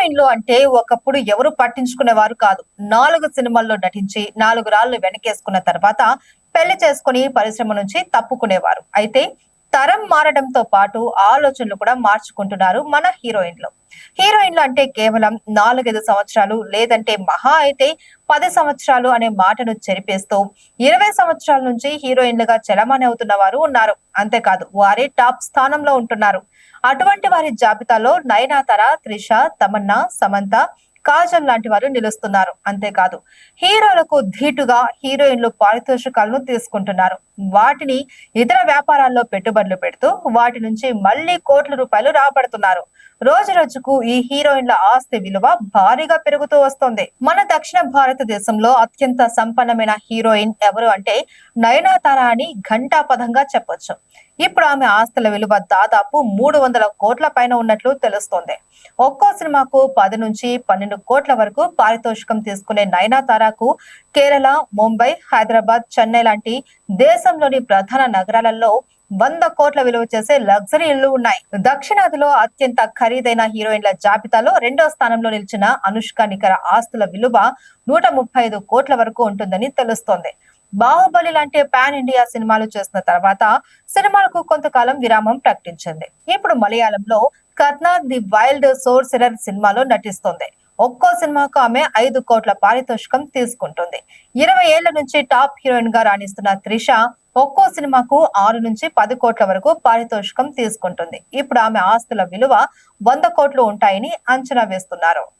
హీరోయిన్లు అంటే ఒకప్పుడు ఎవరు పట్టించుకునేవారు కాదు. 4 సినిమాల్లో నటించి 4 రాళ్లు వెనకేసుకున్న తర్వాత పెళ్లి చేసుకుని పరిశ్రమ నుంచి తప్పుకునేవారు. అయితే తరం మారడంతో పాటు ఆలోచనలు కూడా మార్చుకుంటున్నారు మన హీరోయిన్లు. హీరోయిన్లు అంటే కేవలం 4-5 సంవత్సరాలు లేదంటే మహా అయితే 10 సంవత్సరాలు అనే మాటను చెరిపేస్తూ 20 సంవత్సరాల నుంచి హీరోయిన్లుగా చలమణి అవుతున్న వారు ఉన్నారు. అంతేకాదు వారే టాప్ స్థానంలో ఉంటున్నారు. అటువంటి వారి జాబితాలో నయనతార, త్రిష, తమన్నా, సమంత, కాజల్ లాంటి వారు నిలుస్తున్నారు. అంతేకాదు హీరోలకు ధీటుగా హీరోయిన్లు పారితోషికాలను తీసుకుంటున్నారు. వాటిని ఇతర వ్యాపారాల్లో పెట్టుబడులు పెడుతూ వాటి నుంచి మళ్లీ కోట్ల రూపాయలు రాబడుతున్నారు. రోజు రోజుకు ఈ హీరోయిన్ల ఆస్తి విలువ భారీగా పెరుగుతూ వస్తోంది. మన దక్షిణ భారతదేశంలో అత్యంత సంపన్నమైన హీరోయిన్ ఎవరు అంటే నయనతార అని ఘంటాపథంగా చెప్పొచ్చు. ఇప్పుడు ఆమె ఆస్తుల విలువ దాదాపు 300 కోట్ల పైన ఉన్నట్లు తెలుస్తోంది. ఒక్కో సినిమాకు 10 నుంచి 12 కోట్ల వరకు పారితోషికం తీసుకునే నయనతారకు కేరళ, ముంబై, హైదరాబాద్, చెన్నై లాంటి దేశంలోని ప్రధాన నగరాలలో 100 కోట్ల విలువ చేసే లగ్జరీ ఇళ్లు ఉన్నాయి. దక్షిణాదిలో అత్యంత ఖరీదైన హీరోయిన్ల జాబితాలో 2వ స్థానంలో నిలిచిన అనుష్క నికర ఆస్తుల విలువ 135 కోట్ల వరకు ఉంటుందని తెలుస్తోంది. బాహుబలి లాంటి పాన్ ఇండియా సినిమాలు చేసిన తర్వాత సినిమాలకు కొంతకాలం విరామం ప్రకటించింది. ఇప్పుడు మలయాళంలో కర్నా ది వైల్డ్ సోర్సెరర్ సినిమాలో నటిస్తోంది. ఒక్కో సినిమాకు ఆమె 5 కోట్ల పారితోషికం తీసుకుంటుంది. 20 ఏళ్ల నుంచి టాప్ హీరోయిన్ గా రాణిస్తున్న త్రిష ఒక్కో సినిమాకు 6 నుంచి 10 కోట్ల వరకు పారితోషికం తీసుకుంటుంది. ఇప్పుడు ఆమె ఆస్తుల విలువ 100 కోట్లు ఉంటాయని అంచనా వేస్తున్నారు.